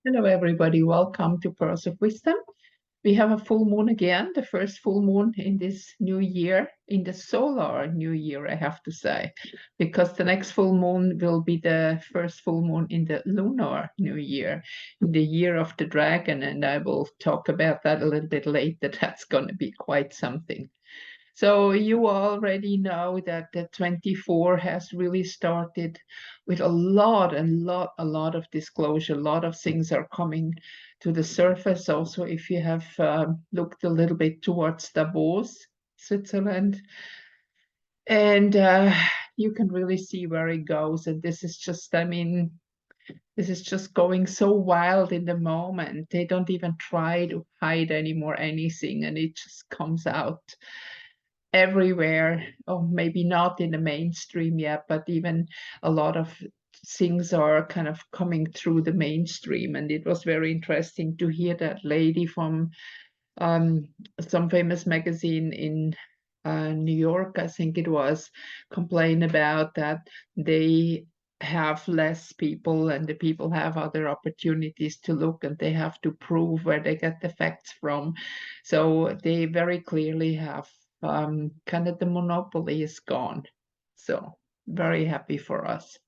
Hello, everybody. Welcome to Pearls of Wisdom. We have a full moon again, the first full moon in this new year, in the solar new year, I have to say, because the next full moon will be the first full moon in the lunar new year, in the year of the dragon. And I will talk about that a little bit later. That's going to be quite something. So you already know that the 24 has really started with a lot of disclosure. A lot of things are coming to the surface. Also, if you have looked a little bit towards Davos, Switzerland, and you can really see where it goes. And this is just, I mean, this is just going so wild in the moment. They don't even try to hide anymore anything, and it just comes out everywhere, or maybe not in the mainstream yet, but even a lot of things are kind of coming through the mainstream. And it was very interesting to hear that lady from some famous magazine in New York, I think it was, complain about that they have less people and the people have other opportunities to look and they have to prove where they get the facts from. So they very clearly have kind of the monopoly is gone. So very happy for us.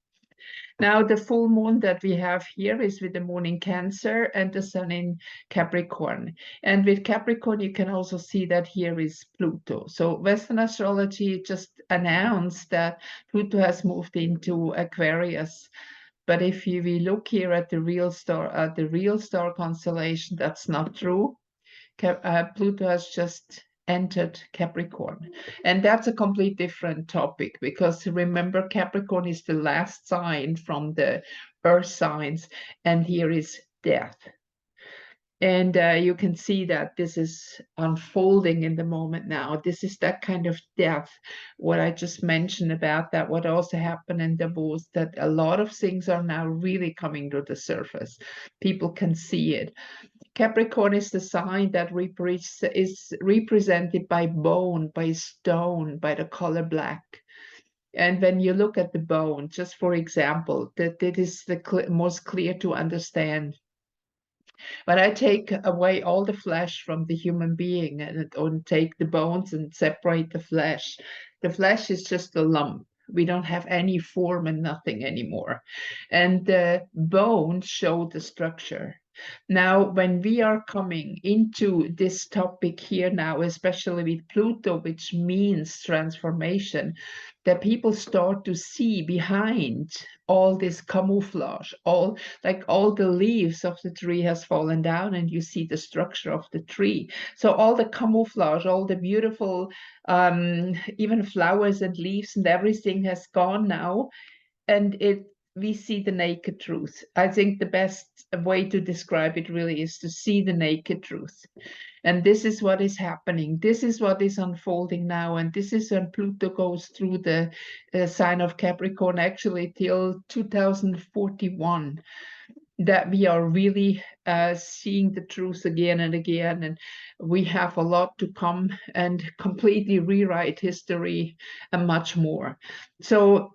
Now, the full moon that we have here is with the moon in Cancer and the sun in Capricorn. And with Capricorn, you can also see that here is Pluto. So Western astrology just announced that Pluto has moved into Aquarius. But if we look here at the real star constellation, that's not true. Pluto has just entered Capricorn. And that's a completely different topic because remember, Capricorn is the last sign from the earth signs, and here is death. And you can see that this is unfolding in the moment now. This is that kind of death, what I just mentioned about that, what also happened in Davos, that a lot of things are now really coming to the surface. People can see it. Capricorn is the sign that is represented by bone, by stone, by the color black. And when you look at the bone, just for example, that it is the most clear to understand. When I take away all the flesh from the human being and take the bones and separate the flesh is just a lump. We don't have any form and nothing anymore. And the bones show the structure. Now, when we are coming into this topic here now, especially with Pluto, which means transformation, that people start to see behind all this camouflage, all the leaves of the tree has fallen down and you see the structure of the tree. So all the camouflage, all the beautiful, even flowers and leaves and everything has gone now. And we see the naked truth. I think the best way to describe it really is to see the naked truth. And this is what is happening. This is what is unfolding now. And this is when Pluto goes through the sign of Capricorn, actually till 2041, that we are really seeing the truth again and again. And we have a lot to come and completely rewrite history and much more. So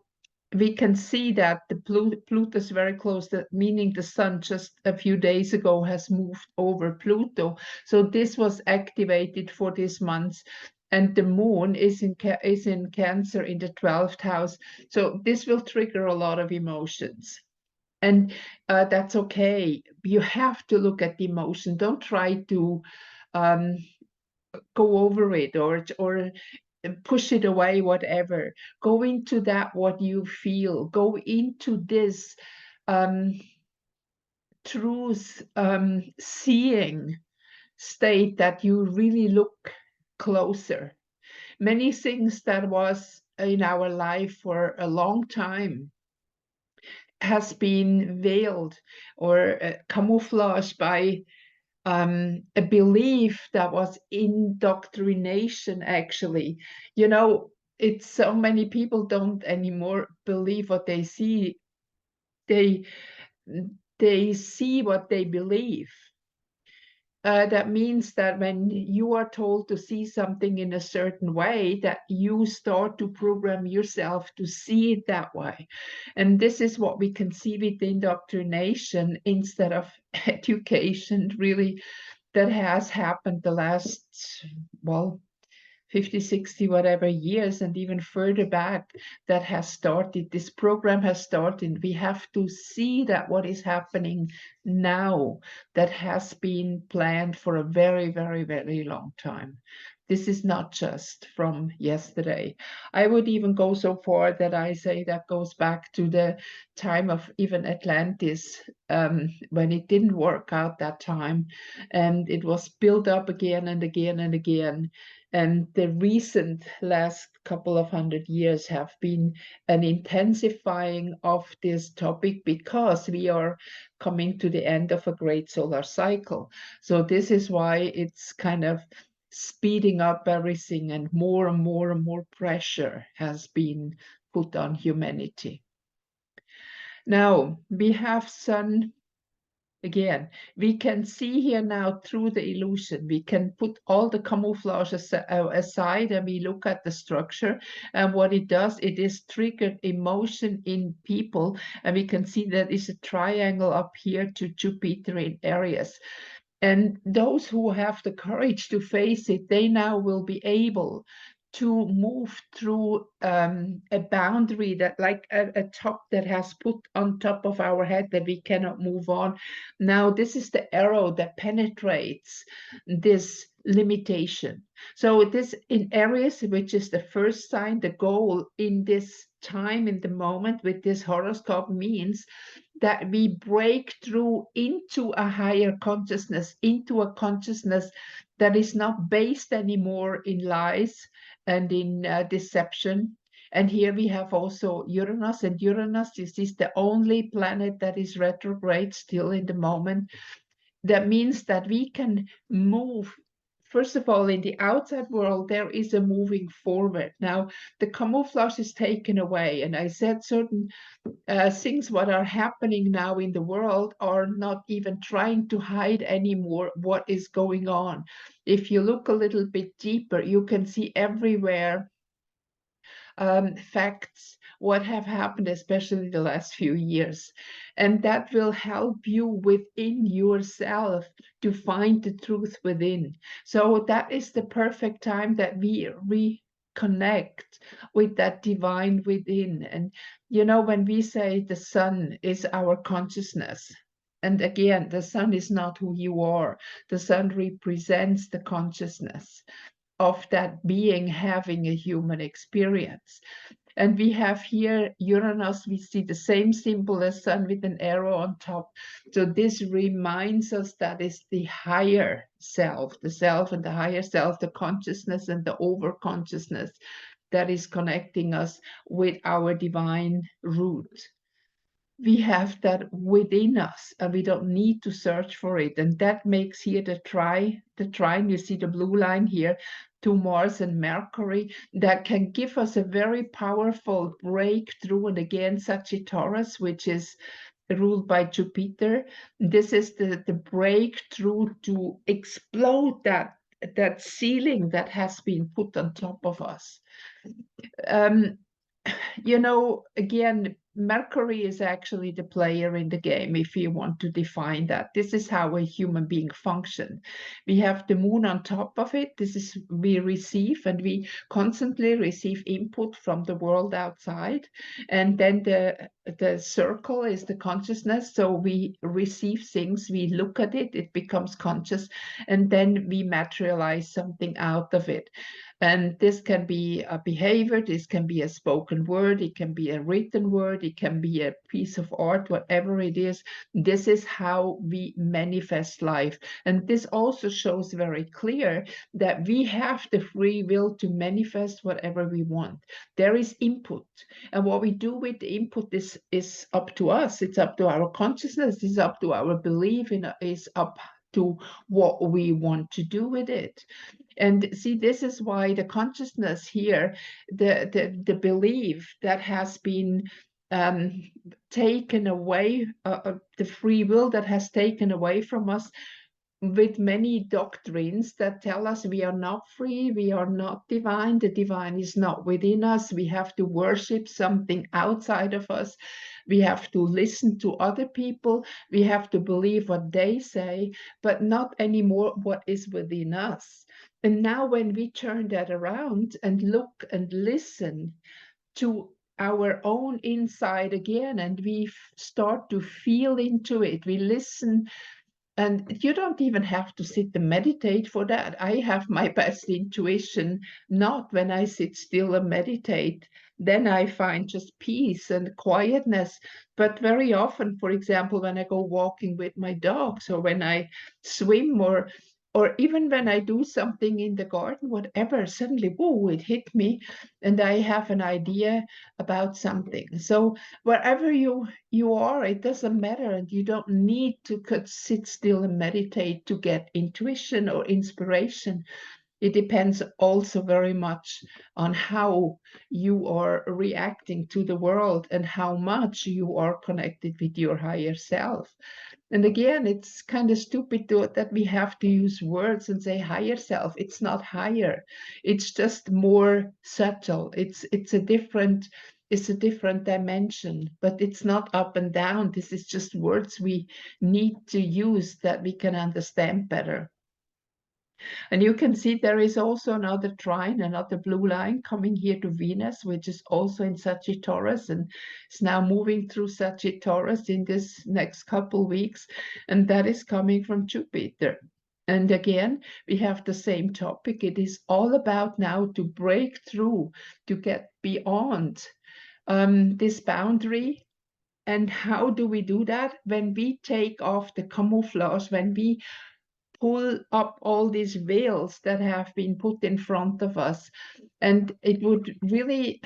we can see that the Pluto is very close, meaning the sun just a few days ago has moved over Pluto. So this was activated for this month. And the moon is in Cancer in the 12th house. So this will trigger a lot of emotions. And that's okay. You have to look at the emotion. Don't try to go over it or push it away, whatever. Go into that, what you feel. Go into this truth, seeing state that you really look closer. Many things that was in our life for a long time has been veiled or camouflaged by a belief that was indoctrination, actually. You know, it's so many people don't anymore believe what they see. They see what they believe. that means that when you are told to see something in a certain way, that you start to program yourself to see it that way. And this is what we can see with indoctrination instead of education, really, that has happened the last, well, 50, 60, whatever years, and even further back, that has started. This program has started. We have to see that what is happening now, that has been planned for a very, very, very long time. This is not just from yesterday. I would even go so far that I say that goes back to the time of even Atlantis, when it didn't work out that time, and it was built up again and again and again. And the recent last couple of 100 years have been an intensifying of this topic, because we are coming to the end of a great solar cycle. So this is why it's kind of speeding up everything, and more and more and more pressure has been put on humanity. Now we have Sun. Again, we can see here now through the illusion, we can put all the camouflage aside, and we look at the structure. And what it does, it is triggered emotion in people. And we can see that it's a triangle up here to Jupiter in Aries. And those who have the courage to face it, they now will be able to move through a boundary, that like a top that has put on top of our head, that we cannot move on. Now this is the arrow that penetrates this limitation. So this in Aries, which is the first sign, the goal in this time, in the moment with this horoscope, means that we break through into a higher consciousness, into a consciousness that is not based anymore in lies and in deception. And here we have also Uranus, and Uranus, this is the only planet that is retrograde still in the moment. That means that we can move. First of all, in the outside world, there is a moving forward. Now, the camouflage is taken away. And I said certain things what are happening now in the world are not even trying to hide anymore what is going on. If you look a little bit deeper, you can see everywhere facts, what have happened, especially the last few years. And that will help you within yourself to find the truth within. So that is the perfect time that we reconnect with that divine within. And, you know, when we say the sun is our consciousness, and again, the sun is not who you are. The sun represents the consciousness of that being having a human experience. And we have here Uranus, we see the same symbol as sun with an arrow on top. So this reminds us that is the higher self, the self and the higher self, the consciousness and the over-consciousness that is connecting us with our divine root. We have that within us, and we don't need to search for it. And that makes here the trine, you see the blue line here, to Mars and Mercury, that can give us a very powerful breakthrough. And again, Sagittarius, which is ruled by Jupiter, this is the breakthrough to explode that ceiling that has been put on top of us. You know, again, Mercury is actually the player in the game, if you want to define that. This is how a human being functions. We have the moon on top of it. This is, we receive, and we constantly receive input from the world outside. And then the circle is the consciousness. So we receive things, we look at it, it becomes conscious, and then we materialize something out of it. And this can be a behavior, this can be a spoken word, it can be a written word, it can be a piece of art, whatever it is. This is how we manifest life. And this also shows very clear that we have the free will to manifest whatever we want. There is input. And what we do with the input is up to us. It's up to our consciousness, it's up to our belief, it's up to what we want to do with it. And see, this is why the consciousness here, the belief that has been taken away, the free will that has taken away from us, with many doctrines that tell us we are not free, we are not divine, the divine is not within us, we have to worship something outside of us, we have to listen to other people, we have to believe what they say, but not anymore what is within us. And now when we turn that around and look and listen to our own inside again, and we start to feel into it, we listen. And you don't even have to sit and meditate for that. I have my best intuition not when I sit still and meditate. Then I find just peace and quietness. But very often, for example, when I go walking with my dogs, or when I swim, or even when I do something in the garden, whatever, suddenly, whoa, it hit me, and I have an idea about something. So wherever you are, it doesn't matter, and you don't need to sit still and meditate to get intuition or inspiration. It depends also very much on how you are reacting to the world and how much you are connected with your higher self. And again, it's kind of stupid that we have to use words and say higher self. It's not higher. It's just more subtle. It's a different dimension, but it's not up and down. This is just words we need to use that we can understand better. And you can see there is also another trine, another blue line coming here to Venus, which is also in Sagittarius, and it's now moving through Sagittarius in this next couple weeks, and that is coming from Jupiter. And again, we have the same topic. It is all about now to break through, to get beyond this boundary. And how do we do that? When we take off the camouflage, when we pull up all these veils that have been put in front of us. And it would really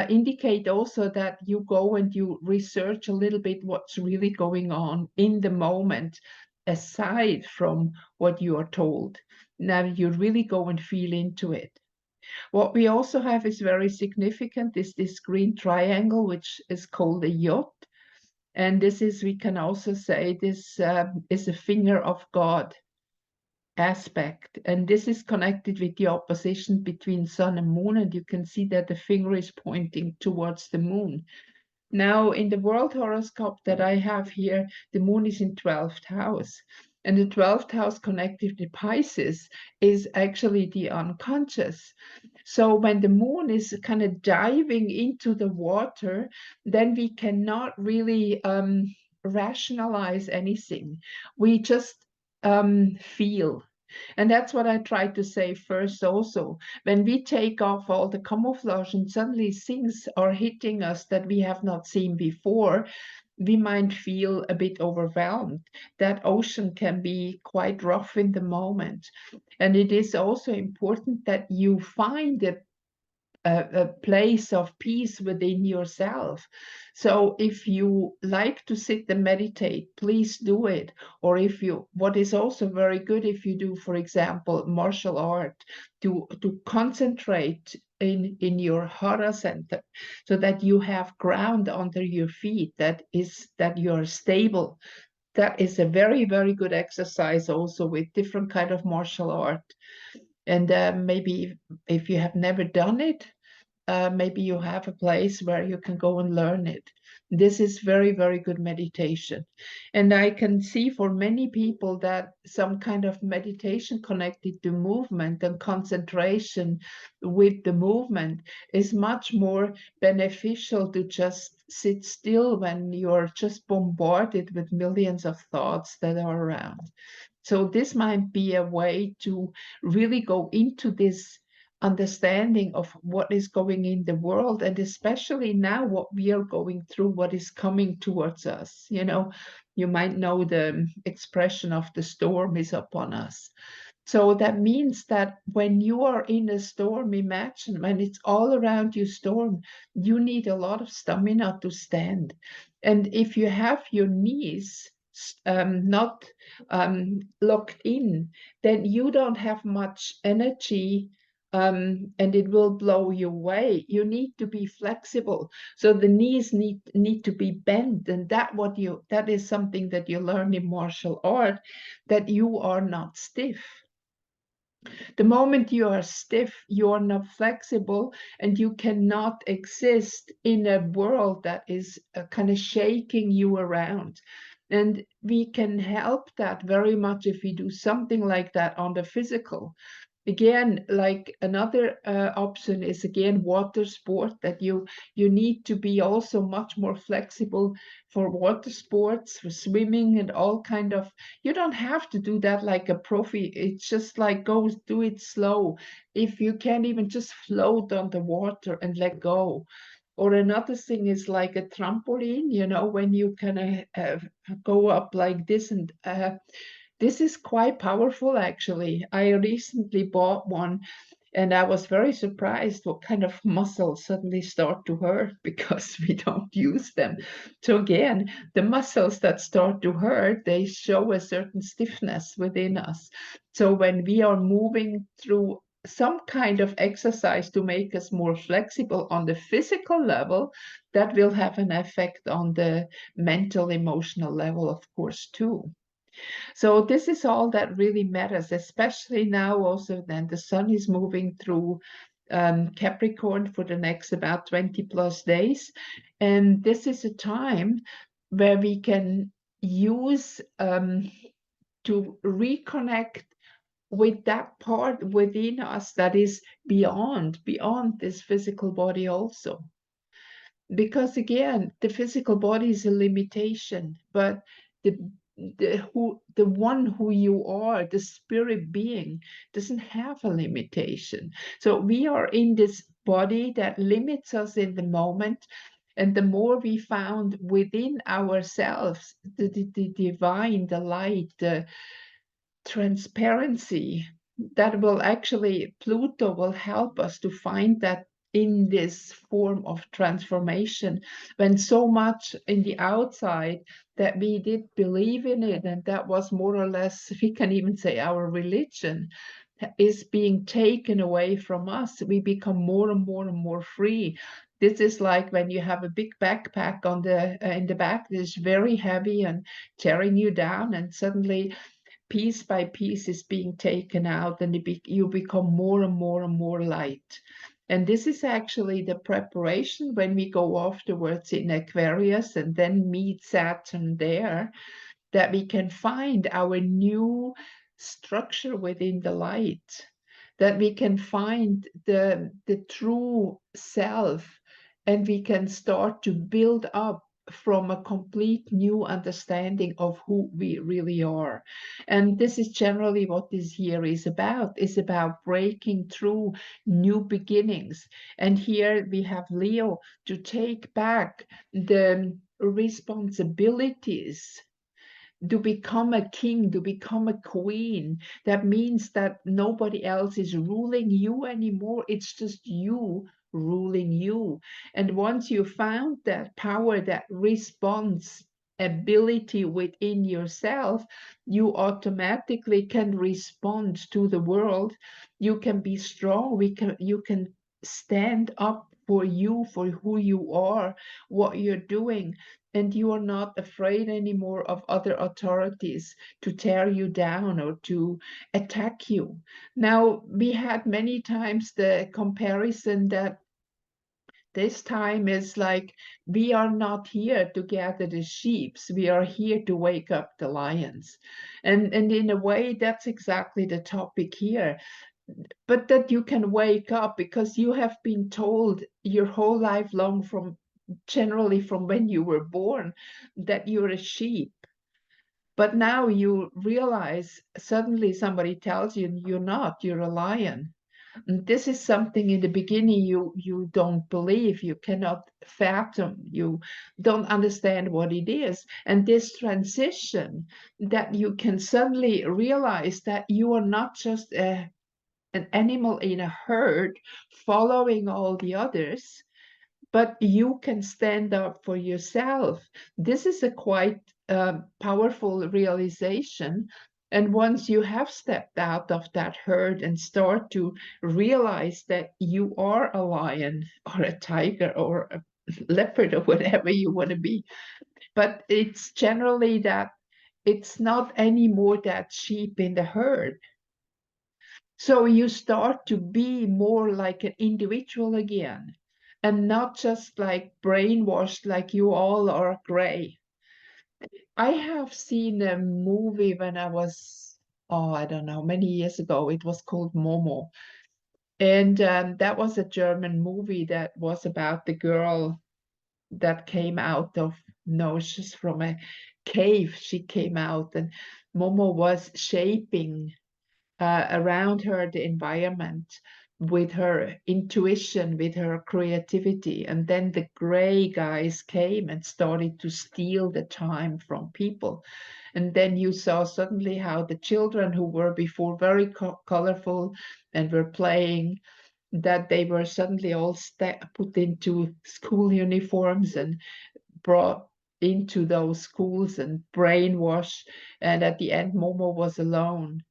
indicate also that you go and you research a little bit what's really going on in the moment, aside from what you are told. Now you really go and feel into it. What we also have is very significant is this green triangle, which is called a yacht. And this is, we can also say, this is a finger of God aspect, and this is connected with the opposition between sun and moon, and you can see that the finger is pointing towards the moon. Now in the world horoscope that I have here, the moon is in 12th house, and the 12th house connected to Pisces is actually the unconscious. So when the moon is kind of diving into the water, then we cannot really rationalize anything. We just feel. And that's what I tried to say first also. When we take off all the camouflage and suddenly things are hitting us that we have not seen before, we might feel a bit overwhelmed. That ocean can be quite rough in the moment. And it is also important that you find a place of peace within yourself. So if you like to sit and meditate, please do it. Or if you, what is also very good if you do, for example, martial art, to concentrate in your hara center so that you have ground under your feet, that you're stable. That is a very, very good exercise also with different kind of martial art. And maybe if you have never done it, maybe you have a place where you can go and learn it. This is very, very good meditation. And I can see for many people that some kind of meditation connected to movement and concentration with the movement is much more beneficial to just sit still when you're just bombarded with millions of thoughts that are around. So this might be a way to really go into this understanding of what is going in the world, and especially now what we are going through, what is coming towards us. You know, you might know the expression of the storm is upon us. So that means that when you are in a storm, imagine when it's all around you storm, you need a lot of stamina to stand. And if you have your knees not locked in, then you don't have much energy and it will blow you away. You need to be flexible. So the knees need to be bent, and that is something that you learn in martial art, that you are not stiff. The moment you are stiff, you are not flexible, and you cannot exist in a world that is kind of shaking you around. And we can help that very much if we do something like that on the physical. Again, like another option is again water sport, that you need to be also much more flexible for water sports, for swimming and all kind of. You don't have to do that like a profi. It's just like go do it slow. If you can't even just float on the water and let go. Or another thing is like a trampoline, when you kind of go up like this, and this is quite powerful, actually. I recently bought one, and I was very surprised what kind of muscles suddenly start to hurt because we don't use them. So again, the muscles that start to hurt, they show a certain stiffness within us. So when we are moving through some kind of exercise to make us more flexible on the physical level, that will have an effect on the mental, emotional level, of course, too. So this is all that really matters, especially now also then the sun is moving through Capricorn for the next about 20 plus days. And this is a time where we can use to reconnect with that part within us that is beyond this physical body also. Because again, the physical body is a limitation, but the the one who you are, the spirit being, doesn't have a limitation. So we are in this body that limits us in the moment, and the more we found within ourselves the divine, the light, the transparency, that will actually, Pluto will help us to find that in this form of transformation, when so much in the outside that we did believe in it, and that was more or less, we can even say, our religion, is being taken away from us. We become more and more and more free. This is like when you have a big backpack on the in the back that is very heavy and tearing you down, and suddenly piece by piece is being taken out, and you become more and more and more light. And this is actually the preparation when we go afterwards in Aquarius and then meet Saturn there, that we can find our new structure within the light, that we can find the true self, and we can start to build up from a complete new understanding of who we really are. And this is generally what this year is about breaking through new beginnings. And here we have Leo to take back the responsibilities, to become a king, to become a queen. That means that nobody else is ruling you anymore. It's just you ruling you. And once you found that power, that response ability within yourself, you automatically can respond to the world. You can be strong. You can stand up for you, for who you are, what you're doing, and you are not afraid anymore of other authorities to tear you down or to attack you. Now, we had many times the comparison that this time is like, we are not here to gather the sheep, we are here to wake up the lions. And in a way, that's exactly the topic here. But that you can wake up, because you have been told your whole life long, from generally from when you were born, that you're a sheep. But now you realize, suddenly somebody tells you you're not, you're a lion. And this is something in the beginning you don't believe, you cannot fathom, you don't understand what it is. And this transition, that you can suddenly realize that you are not just an animal in a herd following all the others, but you can stand up for yourself. This is a quite powerful realization. And once you have stepped out of that herd and start to realize that you are a lion or a tiger or a leopard or whatever you want to be, but it's generally that it's not anymore that sheep in the herd. So you start to be more like an individual again and not just like brainwashed like you all are gray. I have seen a movie when I was, oh, I don't know, many years ago. It was called Momo. And that was a German movie that was about the girl that came out of, no, she's from a cave. She came out, and Momo was shaping around her the environment with her intuition, with her creativity. And then the gray guys came and started to steal the time from people. And then you saw suddenly how the children who were before very colorful and were playing, that they were suddenly all put into school uniforms and brought into those schools and brainwashed. And at the end, Momo was alone.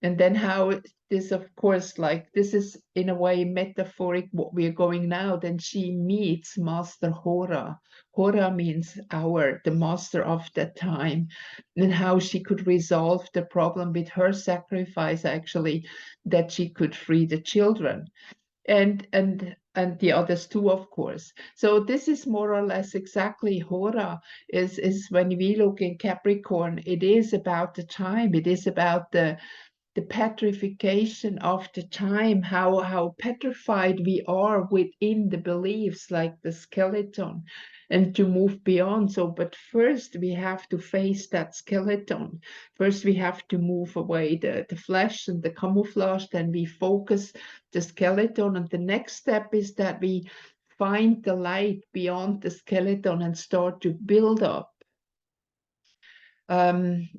And then how this, of course, like this is in a way metaphoric what we are going now. Then she meets Master Hora. Hora means hour, the master of that time, and how she could resolve the problem with her sacrifice, actually, that she could free the children and the others too, of course. So this is more or less exactly Hora is when we look in Capricorn, it is about the time, it is about the petrification of the time, how petrified we are within the beliefs, like the skeleton, and to move beyond. So, but first we have to face that skeleton. First we have to move away the flesh and the camouflage, then we focus the skeleton. And the next step is that we find the light beyond the skeleton and start to build up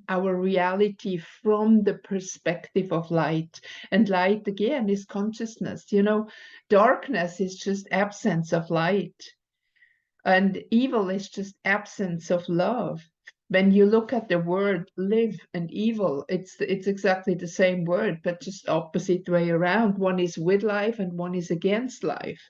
our reality from the perspective of light. And light, again, is consciousness. You know, darkness is just absence of light, and evil is just absence of love. When you look at the word live and evil, it's exactly the same word, but just opposite way around. One is with life and one is against life.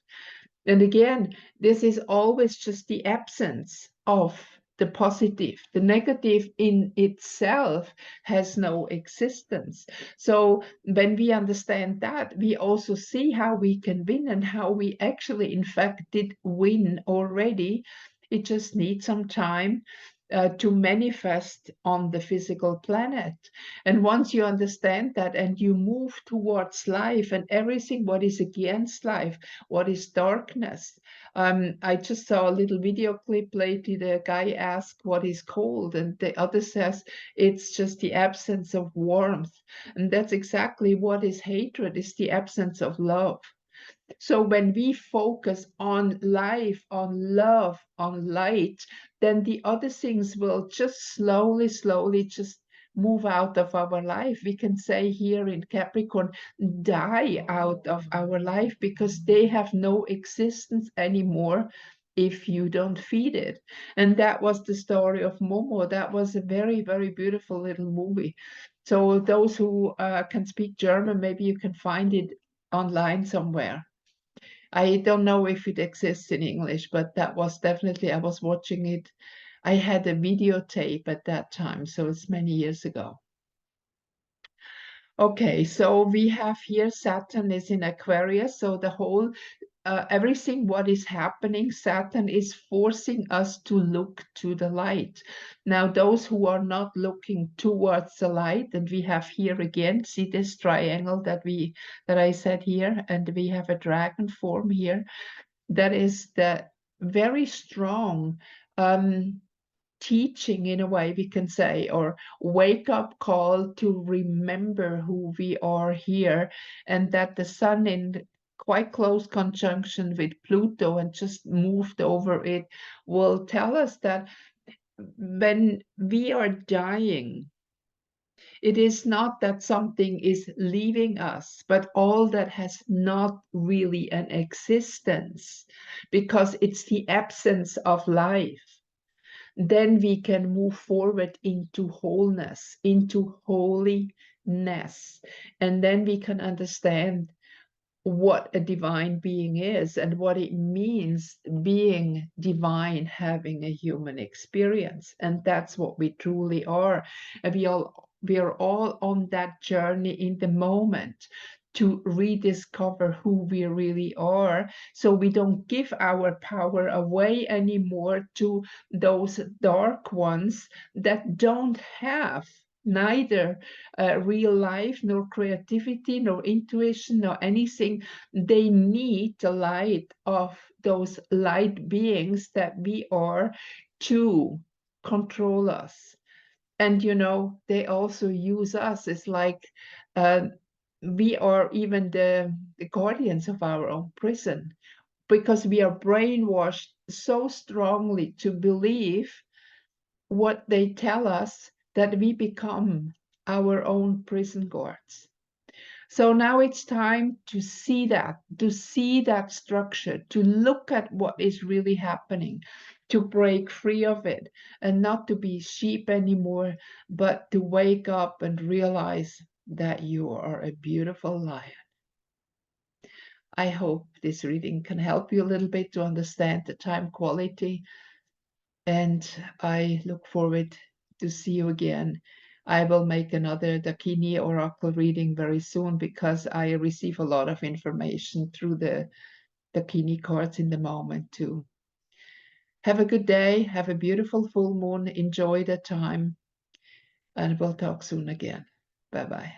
And again, this is always just the absence of the positive. The negative in itself has no existence. So when we understand that, we also see how we can win and how we actually, in fact, did win already. It just needs some time to manifest on the physical planet. And once you understand that and you move towards life and everything what is against life, what is darkness. I just saw a little video clip lately. The guy asked what is cold, and the other says it's just the absence of warmth. And that's exactly what is hatred, is the absence of love. So when we focus on life, on love, on light, then the other things will just slowly just move out of our life. We can say here in Capricorn, die out of our life, because they have no existence anymore if you don't feed it. And that was the story of Momo. That was a very, very beautiful little movie. So those who can speak German, maybe you can find it online somewhere. I don't know if it exists in English, but that was definitely, I was watching it. I had a videotape at that time, so it's many years ago. Okay, so we have here Saturn is in Aquarius, so the whole everything what is happening, Saturn is forcing us to look to the light. Now, those who are not looking towards the light, and we have here again, see this triangle that I said here, and we have a dragon form here. That is the very strong teaching, in a way we can say, or wake up call to remember who we are here, and that the sun in quite close conjunction with Pluto and just moved over it will tell us that when we are dying, it is not that something is leaving us, but all that has not really an existence, because it's the absence of life. then we can move forward into wholeness, into holiness. And then we can understand what a divine being is and what it means being divine, having a human experience. And that's what we truly are. And we are all on that journey in the moment to rediscover who we really are, so we don't give our power away anymore to those dark ones that don't have neither real life, nor creativity, nor intuition, nor anything. They need the light of those light beings that we are to control us. And they also use us. It's like we are even the guardians of our own prison, because we are brainwashed so strongly to believe what they tell us that we become our own prison guards. So now it's time to see that structure, to look at what is really happening, to break free of it, and not to be sheep anymore, but to wake up and realize that you are a beautiful lion. I hope this reading can help you a little bit to understand the time quality, and I look forward to see you again. I will make another Dakini Oracle reading very soon, because I receive a lot of information through the Dakini cards in the moment too. Have a good day. Have a beautiful full moon. Enjoy the time, and we'll talk soon again. Bye-bye.